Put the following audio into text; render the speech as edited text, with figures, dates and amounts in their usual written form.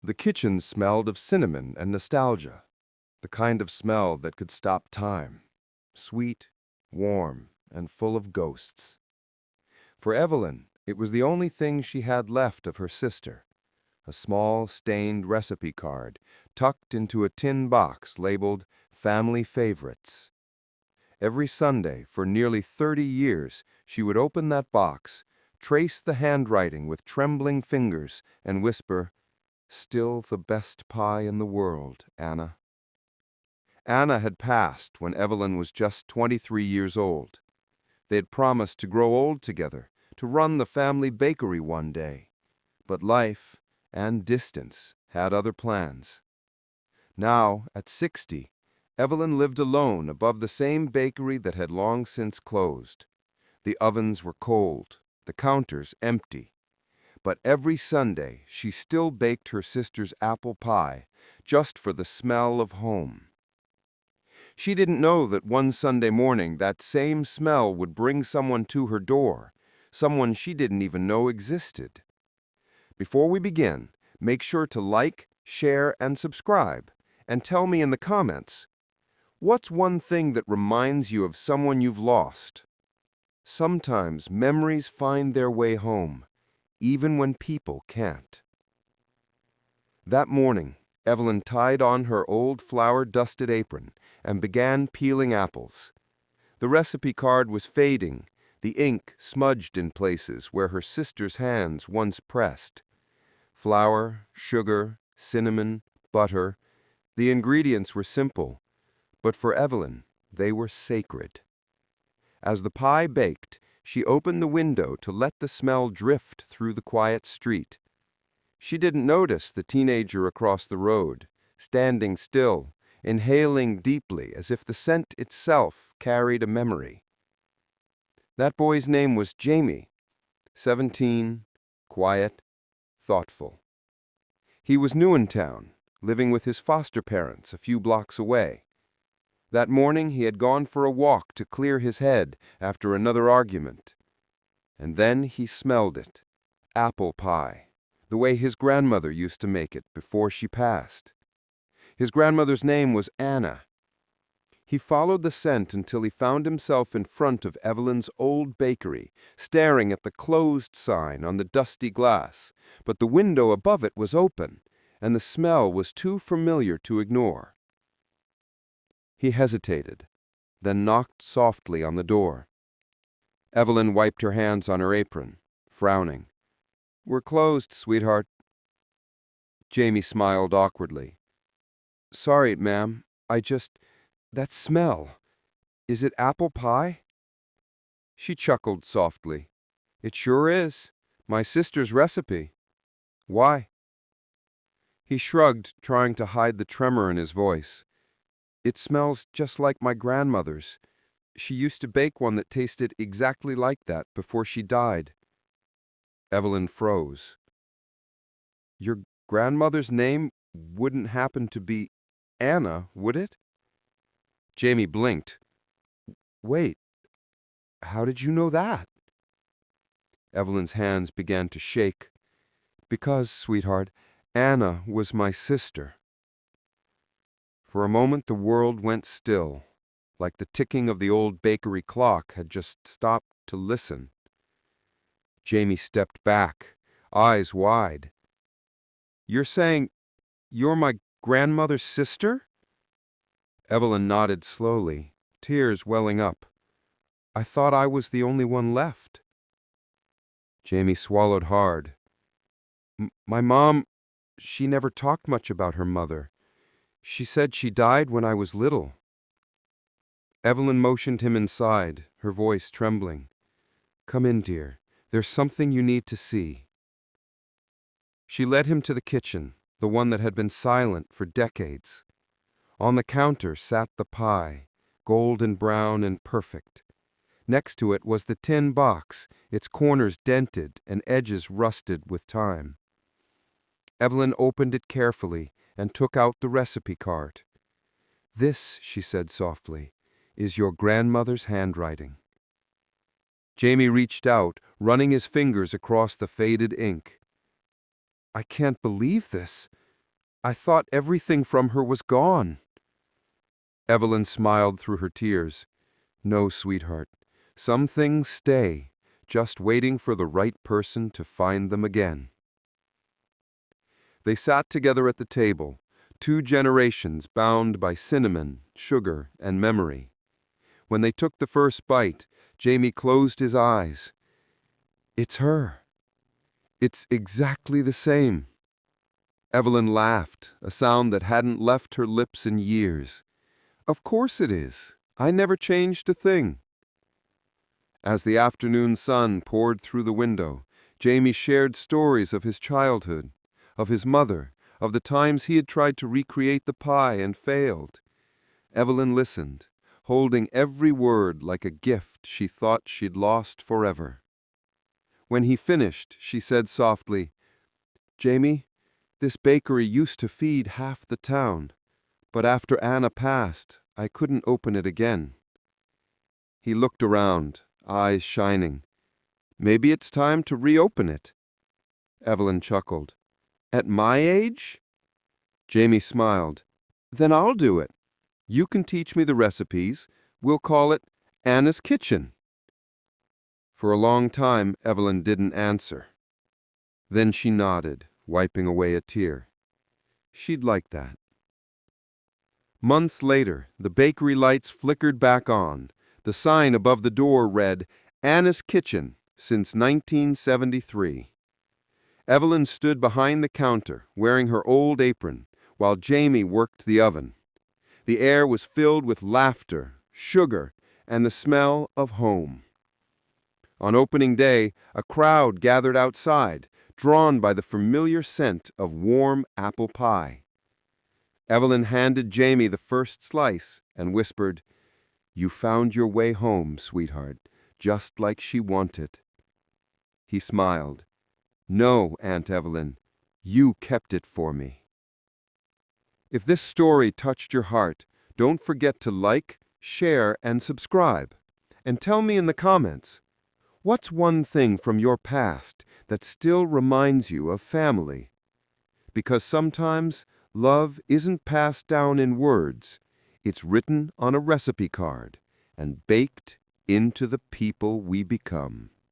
The kitchen smelled of cinnamon and nostalgia, the kind of smell that could stop time, sweet, warm, and full of ghosts. For Evelyn, it was the only thing she had left of her sister, a small, stained recipe card tucked into a tin box labeled Family Favorites. Every Sunday for nearly 30 years, she would open that box, trace the handwriting with trembling fingers, and whisper, "Still the best pie in the world, Anna." Anna had passed when Evelyn was just 23 years old. They had promised to grow old together, to run the family bakery one day. But life and distance had other plans. Now, at 60, Evelyn lived alone above the same bakery that had long since closed. The ovens were cold, the counters empty. But every Sunday she still baked her sister's apple pie, just for the smell of home. She didn't know that one Sunday morning that same smell would bring someone to her door, someone she didn't even know existed. Before we begin, make sure to like, share, and subscribe, and tell me in the comments, what's one thing that reminds you of someone you've lost? Sometimes memories find their way home, even when people can't. That morning, Evelyn tied on her old flour-dusted apron and began peeling apples. The recipe card was fading, the ink smudged in places where her sister's hands once pressed. Flour, sugar, cinnamon, butter. The ingredients were simple, but for Evelyn, they were sacred. As the pie baked, she opened the window to let the smell drift through the quiet street. She didn't notice the teenager across the road, standing still, inhaling deeply as if the scent itself carried a memory. That boy's name was Jamie, 17, quiet, thoughtful. He was new in town, living with his foster parents a few blocks away. That morning he had gone for a walk to clear his head after another argument. And then he smelled it, apple pie, the way his grandmother used to make it before she passed. His grandmother's name was Anna. He followed the scent until he found himself in front of Evelyn's old bakery, staring at the closed sign on the dusty glass, but the window above it was open, and the smell was too familiar to ignore. He hesitated, then knocked softly on the door. Evelyn wiped her hands on her apron, frowning. "We're closed, sweetheart." Jamie smiled awkwardly. "Sorry, ma'am, that smell. Is it apple pie?" She chuckled softly. "It sure is. My sister's recipe. Why?" He shrugged, trying to hide the tremor in his voice. "It smells just like my grandmother's. She used to bake one that tasted exactly like that before she died." Evelyn froze. "Your grandmother's name wouldn't happen to be Anna, would it?" Jamie blinked. "Wait, how did you know that?" Evelyn's hands began to shake. "Because, sweetheart, Anna was my sister." For a moment the world went still, like the ticking of the old bakery clock had just stopped to listen. Jamie stepped back, eyes wide. "You're saying you're my grandmother's sister?" Evelyn nodded slowly, tears welling up. "I thought I was the only one left." Jamie swallowed hard. My mom, she never talked much about her mother. She said she died when I was little." Evelyn motioned him inside, her voice trembling. "Come in, dear. There's something you need to see." She led him to the kitchen, the one that had been silent for decades. On the counter sat the pie, golden brown and perfect. Next to it was the tin box, its corners dented and edges rusted with time. Evelyn opened it carefully and took out the recipe card. "This," she said softly, "is your grandmother's handwriting." Jamie reached out, running his fingers across the faded ink. "I can't believe this. I thought everything from her was gone." Evelyn smiled through her tears. "No, sweetheart. Some things stay, just waiting for the right person to find them again." They sat together at the table, two generations bound by cinnamon, sugar, and memory. When they took the first bite, Jamie closed his eyes. "It's her. It's exactly the same." Evelyn laughed, a sound that hadn't left her lips in years. "Of course it is. I never changed a thing." As the afternoon sun poured through the window, Jamie shared stories of his childhood, of his mother, of the times he had tried to recreate the pie and failed. Evelyn listened, holding every word like a gift she thought she'd lost forever. When he finished, she said softly, "Jamie, this bakery used to feed half the town, but after Anna passed, I couldn't open it again." He looked around, eyes shining. "Maybe it's time to reopen it." Evelyn chuckled. "At my age?" Jamie smiled. "Then I'll do it. You can teach me the recipes. We'll call it Anna's Kitchen." For a long time, Evelyn didn't answer. Then she nodded, wiping away a tear. She'd like that. Months later, the bakery lights flickered back on. The sign above the door read, "Anna's Kitchen, since 1973. Evelyn stood behind the counter, wearing her old apron, while Jamie worked the oven. The air was filled with laughter, sugar, and the smell of home. On opening day, a crowd gathered outside, drawn by the familiar scent of warm apple pie. Evelyn handed Jamie the first slice and whispered, "You found your way home, sweetheart, just like she wanted." He smiled. "No, Aunt Evelyn, you kept it for me." If this story touched your heart, don't forget to like, share, and subscribe. And tell me in the comments, what's one thing from your past that still reminds you of family? Because sometimes love isn't passed down in words, it's written on a recipe card and baked into the people we become.